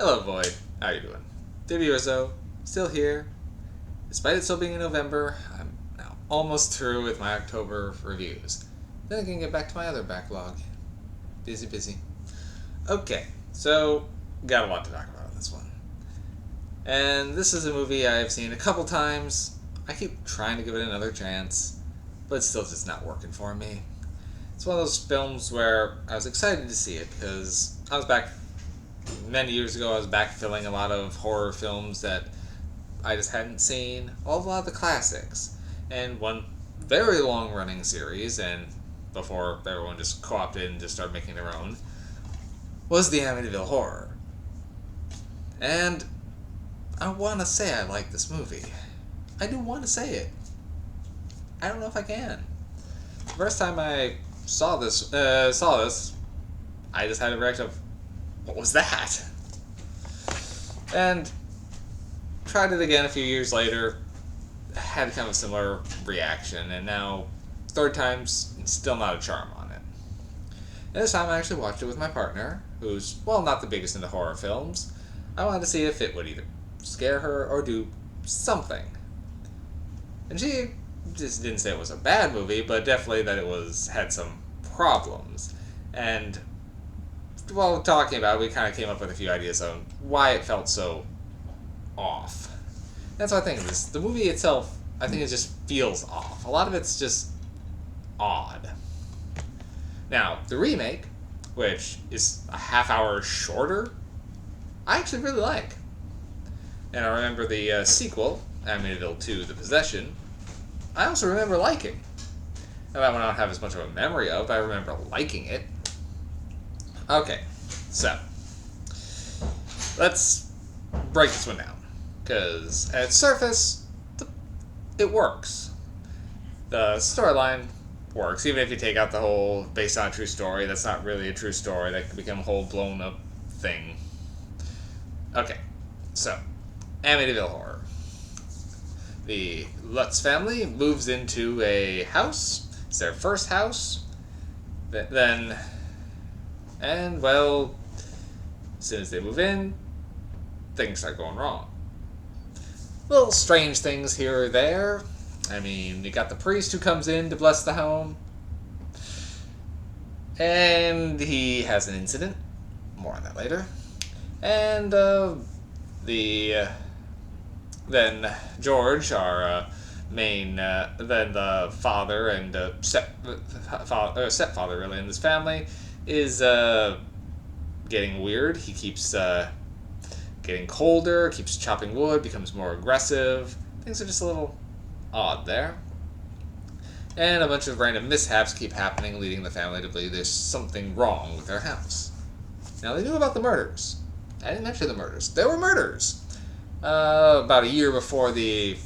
Hello, Void. How are you doing? 30 or so, still here. Despite it still being in November, I'm now almost through with my October reviews. Then I can get back to my other backlog. Busy. Okay, so got a lot to talk about on this one. And this is a movie I've seen a couple times. I keep trying to give it another chance, but it's still just not working for me. It's one of those films where I was excited to see it because I was back many years ago. I was backfilling a lot of horror films that I just hadn't seen, a lot of the classics, and one very long running series, and before everyone just co-opted and just started making their own, was the Amityville Horror. And I want to say I like this movie. I do want to say it. I don't know if I can. The first time I saw this, I just had a reaction of, what was that? And tried it again a few years later, had kind of a similar reaction, and now, third time's still not a charm on it. And this time I actually watched it with my partner, who's, well, not the biggest into horror films. I wanted to see if it would either scare her or do something. And she just didn't say it was a bad movie, but definitely that it had some problems. And while talking about it, we kind of came up with a few ideas on why it felt so off. That's what I think of this. The movie itself, I think it just feels off. A lot of it's just odd. Now, the remake, which is a half hour shorter, I actually really like. And I remember the sequel, Amityville 2, The Possession, I also remember liking. Now, that one I don't have as much of a memory of, but I remember liking it. Okay, so let's break this one down. Because at surface, it works. The storyline works, even if you take out the whole based on a true story. That's not really a true story. That could become a whole blown up thing. Okay, so Amityville Horror. The Lutz family moves into a house. It's their first house. And, well, as soon as they move in, things start going wrong. Little strange things here or there. I mean, you got the priest who comes in to bless the home. And he has an incident. More on that later. And, then George, our main, then the father and stepfather, really, in this family, is getting weird. He keeps getting colder, keeps chopping wood, becomes more aggressive. Things are just a little odd there. And a bunch of random mishaps keep happening, leading the family to believe there's something wrong with their house. Now, they knew about the murders. I didn't mention the murders. There were murders. About a year before the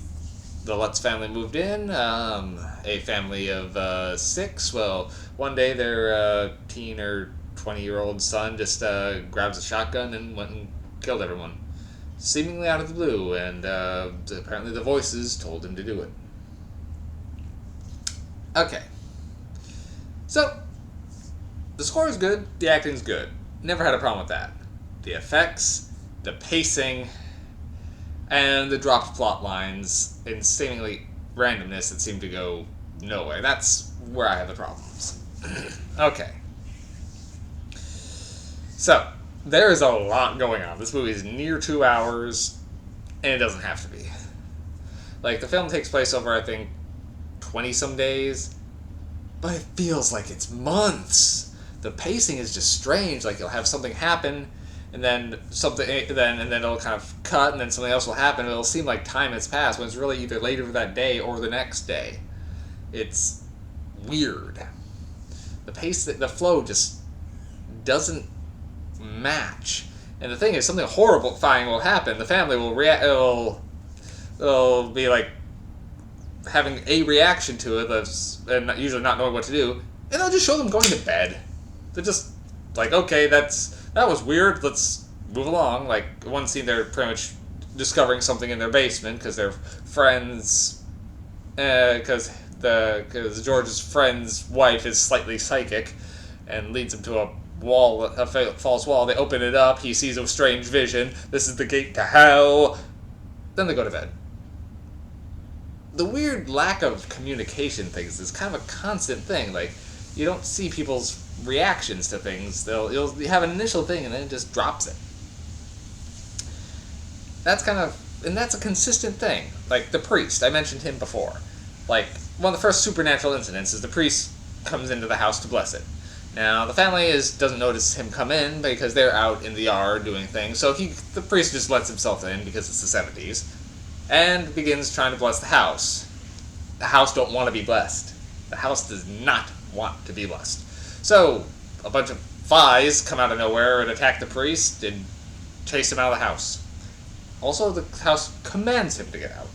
Lutz family moved in, a family of 6. Well, one day their teen or 20-year-old son just grabs a shotgun and went and killed everyone, seemingly out of the blue, and apparently the voices told him to do it. Okay. So, the score is good, the acting's good. Never had a problem with that. The effects, the pacing, and the dropped plot lines and seemingly randomness that seem to go nowhere. That's where I have the problems. Okay. So, there is a lot going on. This movie is near 2 hours, and it doesn't have to be. Like, the film takes place over, I think, 20-some days, but it feels like it's months. The pacing is just strange. Like, you'll have something happen, and then it'll kind of cut, and then something else will happen. It'll seem like time has passed when it's really either later that day or the next day. It's weird. The flow just doesn't match. And the thing is, something horrifying will happen. The family will react. It'll be like having a reaction to it, and usually not knowing what to do, and they'll just show them going to bed. They're just like, okay, that was weird. Let's move along. Like one scene, they're pretty much discovering something in their basement because their friends, because George's friend's wife is slightly psychic, and leads him to a wall, a false wall. They open it up. He sees a strange vision. This is the gate to hell. Then they go to bed. The weird lack of communication things is kind of a constant thing. Like, you don't see people's reactions to things. You'll have an initial thing and then it just drops it. And that's a consistent thing. Like the priest, I mentioned him before. Like, one of the first supernatural incidents is the priest comes into the house to bless it. Now, the family doesn't notice him come in because they're out in the yard doing things, so the priest just lets himself in because it's the 70s, and begins trying to bless the house. The house don't want to be blessed. The house does not want to be blessed. So, a bunch of flies come out of nowhere and attack the priest and chase him out of the house. Also, the house commands him to get out.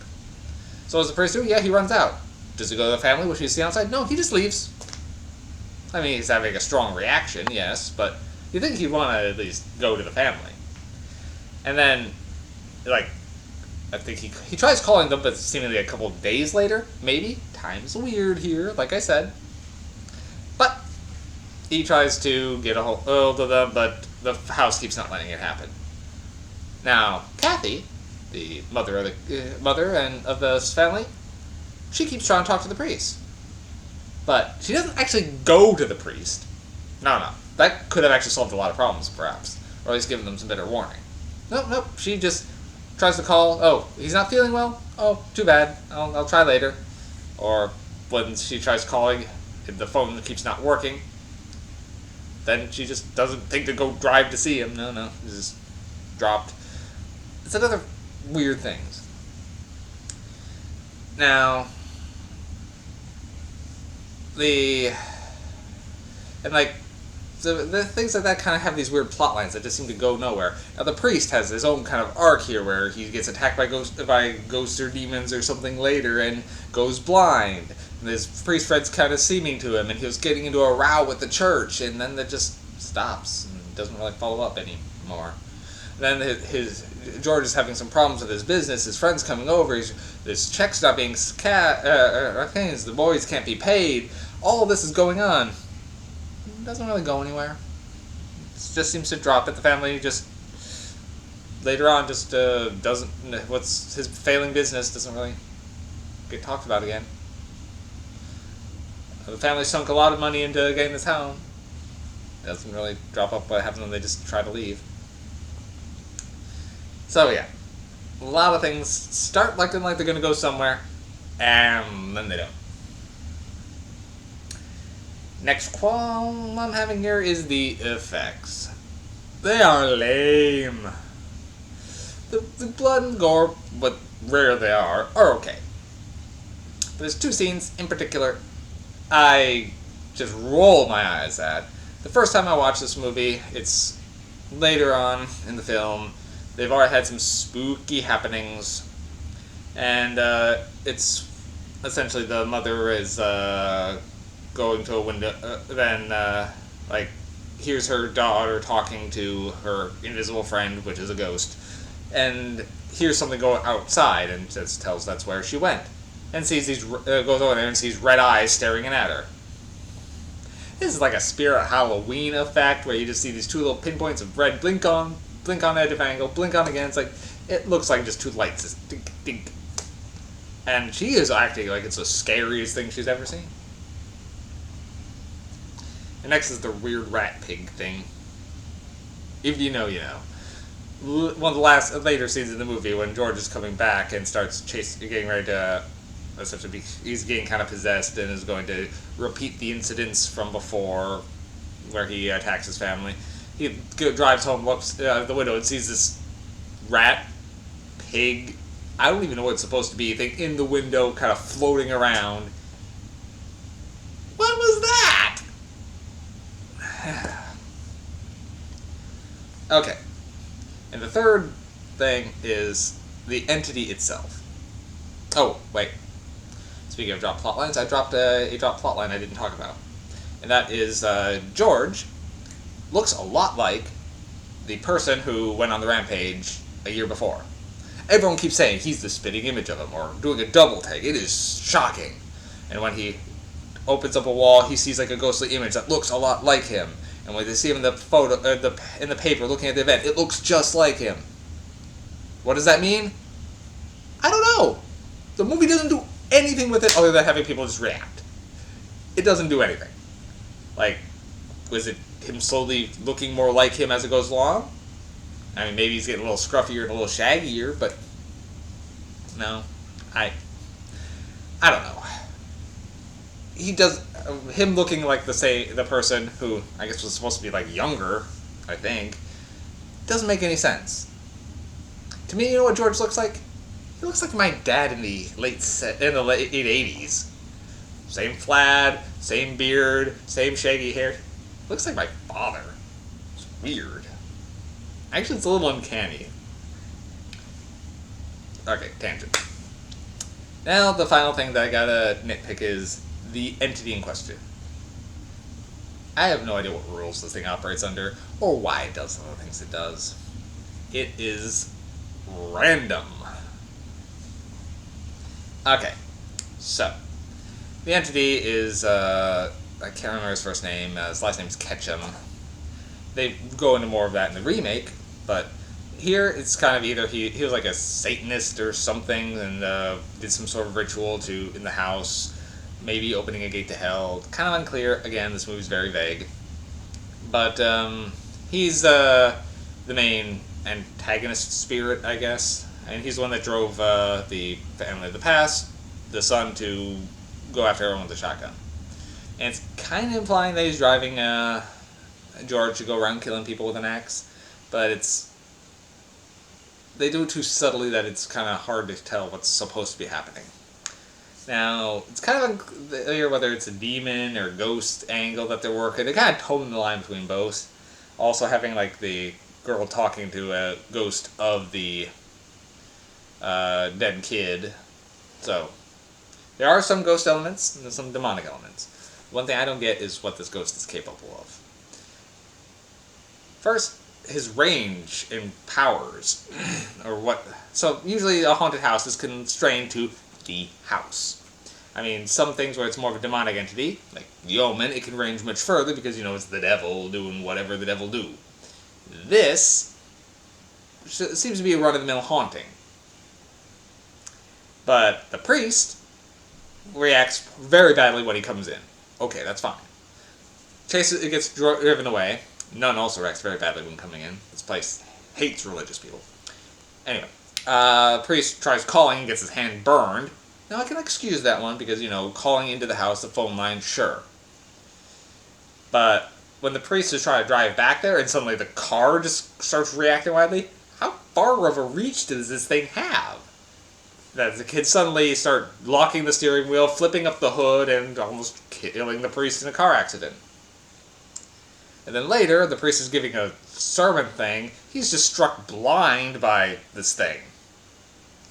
So what does the priest do? Yeah, he runs out. Does he go to the family, which you see outside? No, he just leaves. I mean, he's having a strong reaction, yes, but you'd think he'd want to at least go to the family. And then, like, I think he tries calling them, but seemingly a couple of days later, maybe. Time's weird here, like I said. But he tries to get a hold of them, but the house keeps not letting it happen. Now, Kathy, the mother of the family, she keeps trying to talk to the priest. But she doesn't actually go to the priest. No. That could have actually solved a lot of problems, perhaps. Or at least given them some better warning. Nope. She just tries to call. Oh, he's not feeling well? Oh, too bad. I'll try later. Or when she tries calling, the phone keeps not working. Then she just doesn't think to go drive to see him. No. It's just dropped. It's another weird thing. Now, the things like that kind of have these weird plot lines that just seem to go nowhere. Now, the priest has his own kind of arc here where he gets attacked by ghosts or demons or something later and goes blind. And his priest friend's kind of seeming to him, and he was getting into a row with the church, and then that just stops and doesn't really follow up anymore. Then George is having some problems with his business. His friend's coming over. His check's not being the boys can't be paid. All of this is going on. It doesn't really go anywhere. It just seems to drop it. The family just later on just doesn't. What's his failing business doesn't really get talked about again. The family sunk a lot of money into getting this home. Doesn't really drop up what happens when they just try to leave. So yeah, a lot of things start looking like they're going to go somewhere, and then they don't. Next qualm I'm having here is the effects. They are lame. The blood and gore, but rare they are okay. But there's two scenes in particular I just roll my eyes at. The first time I watched this movie, it's later on in the film. They've already had some spooky happenings, and it's essentially the mother is going to a window, hears her daughter talking to her invisible friend, which is a ghost, and hears something go outside, and just tells that's where she went, and sees goes over there and sees red eyes staring at her. This is like a Spirit Halloween effect, where you just see these two little pinpoints of red blink on at a different angle, blink on again. It's like, it looks like just two lights, just dink, dink. And she is acting like it's the scariest thing she's ever seen. And next is the weird rat pig thing. If you know, you know. One of the later scenes in the movie when George is coming back and starts getting ready to, essentially, he's getting kind of possessed and is going to repeat the incidents from before where he attacks his family. He drives home, looks out the window, and sees this rat, pig, I don't even know what it's supposed to be, thing in the window, kind of floating around. What was that? Okay. And the third thing is the entity itself. Oh, wait. Speaking of dropped plot lines, I dropped a dropped plot line I didn't talk about. And that is George looks a lot like the person who went on the rampage a year before. Everyone keeps saying he's the spitting image of him, or doing a double take. It is shocking. And when he opens up a wall, he sees like a ghostly image that looks a lot like him. And when they see him in the photo, in the paper, looking at the event, it looks just like him. What does that mean? I don't know. The movie doesn't do anything with it other than having people just react. It doesn't do anything. Like, was it him slowly looking more like him as it goes along? I mean, maybe he's getting a little scruffier and a little shaggier, but no, I don't know. He does him looking like the person who I guess was supposed to be like younger. I think doesn't make any sense. To me, you know what George looks like? He looks like my dad in the late '80s. Same plaid, same beard, same shaggy hair. Looks like my father. It's weird. Actually, it's a little uncanny. Okay, tangent. Now, the final thing that I gotta nitpick is the entity in question. I have no idea what rules this thing operates under, or why it does some of the things it does. It is random. Okay, so the entity is I can't remember his first name. His last name is Ketchum. They go into more of that in the remake, but here it's kind of either he was like a Satanist or something and did some sort of ritual in the house, maybe opening a gate to hell. Kind of unclear. Again, this movie's very vague, but he's the main antagonist spirit, I guess. And he's the one that drove the family of the past, the son, to go after everyone with a shotgun. And it's kind of implying that he's driving George to go around killing people with an axe, but they do it too subtly that it's kind of hard to tell what's supposed to be happening. Now, it's kind of unclear whether it's a demon or ghost angle that they're working. They kind of told the line between both. Also having like the girl talking to a ghost of the dead kid. So, there are some ghost elements and some demonic elements. One thing I don't get is what this ghost is capable of. First, his range and powers, or what. So, usually a haunted house is constrained to the house. I mean, some things where it's more of a demonic entity, like the Omen, it can range much further because, it's the devil doing whatever the devil do. This seems to be a run-of-the-mill haunting. But the priest reacts very badly when he comes in. Okay, that's fine. It gets driven away. Nun also reacts very badly when coming in. This place hates religious people. Anyway, priest tries calling and gets his hand burned. Now, I can excuse that one because, calling into the house, the phone line, sure. But when the priest is trying to drive back there and suddenly the car just starts reacting wildly, how far of a reach does this thing have? That the kids suddenly start locking the steering wheel, flipping up the hood, and almost killing the priest in a car accident. And then later, the priest is giving a sermon thing. He's just struck blind by this thing.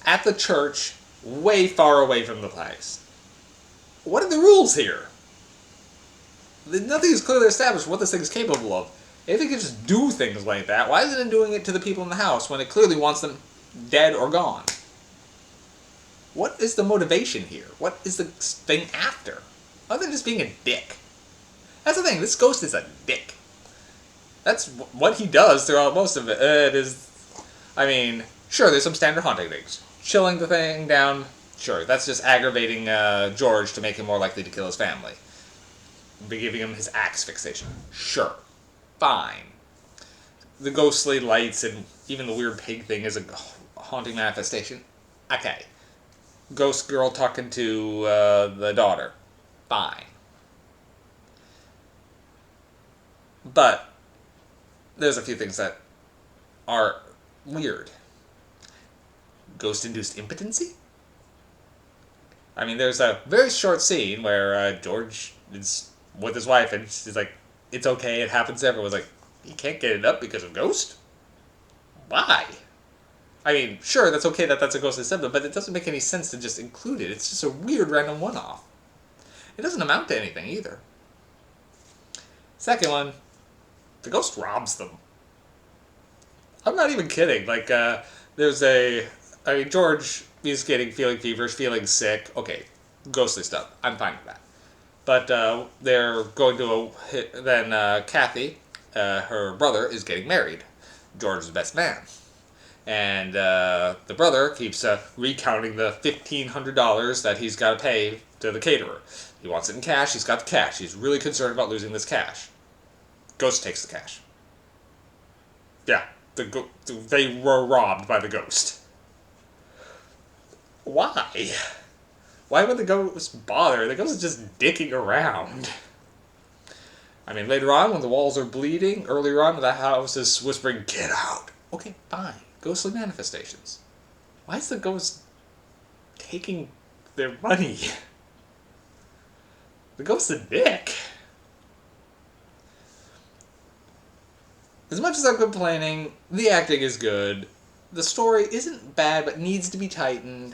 At the church, way far away from the place. What are the rules here? Nothing is clearly established what this thing is capable of. If it can just do things like that, why isn't it doing it to the people in the house when it clearly wants them dead or gone? What is the motivation here? What is the thing after? Other than just being a dick. That's the thing, this ghost is a dick. That's what he does throughout most of it. Sure, there's some standard haunting things. Chilling the thing down, sure, that's just aggravating George to make him more likely to kill his family. Giving him his axe fixation. Sure. Fine. The ghostly lights and even the weird pig thing is a haunting manifestation. Okay. Ghost girl talking to the daughter. Fine. But there's a few things that are weird. Ghost-induced impotency? I mean, there's a very short scene where George is with his wife and she's like, it's okay, it happens to everyone. Like, you can't get it up because of ghost? Why? I mean, sure, that's okay that that's a ghostly symptom, but it doesn't make any sense to just include it. It's just a weird random one-off. It doesn't amount to anything either. Second one, the ghost robs them. I'm not even kidding. Like, George is feeling feverish, feeling sick. Okay, ghostly stuff. I'm fine with that. But they're going to Kathy, her brother, is getting married. George is the best man. And the brother keeps recounting the $1,500 that he's got to pay to the caterer. He wants it in cash. He's got the cash. He's really concerned about losing this cash. Ghost takes the cash. Yeah, they were robbed by the ghost. Why? Why would the ghost bother? The ghost is just dicking around. I mean, later on, when the walls are bleeding, earlier on, when the house is whispering, "Get out!" Okay, fine. Ghostly manifestations. Why is the ghost taking their money? The ghost's a dick. As much as I'm complaining, the acting is good. The story isn't bad, but needs to be tightened.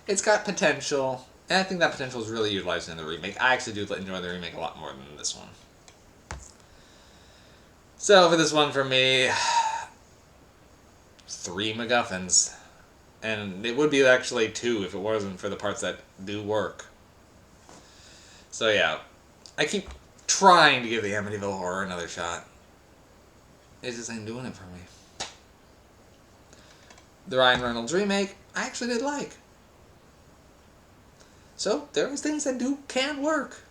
It's got potential, and I think that potential is really utilized in the remake. I actually do enjoy the remake a lot more than this one. So for this one, for me, 3 MacGuffins. And it would be actually 2 if it wasn't for the parts that do work. So yeah, I keep trying to give the Amityville Horror another shot. It just ain't doing it for me. The Ryan Reynolds remake, I actually did like. So there's things that can work.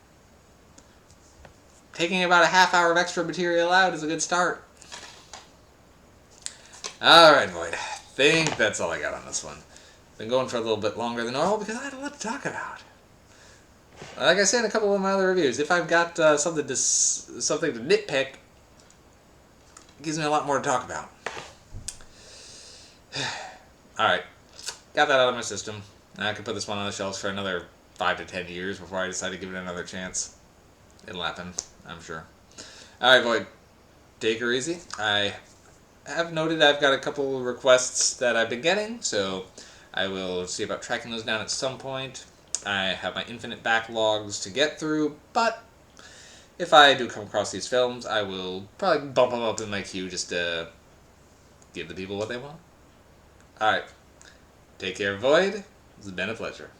Taking about a half hour of extra material out is a good start. Alright, Void. I think that's all I got on this one. Been going for a little bit longer than normal because I had a lot to talk about. Like I said in a couple of my other reviews, if I've got something to nitpick, it gives me a lot more to talk about. Alright. Got that out of my system. Now I can put this one on the shelves for another 5 to 10 years before I decide to give it another chance. It'll happen, I'm sure. Alright, Void. Take her easy. I have noted I've got a couple requests that I've been getting, so I will see about tracking those down at some point. I have my infinite backlogs to get through, but if I do come across these films, I will probably bump them up in my queue just to give the people what they want. Alright. Take care, Void. It's been a pleasure.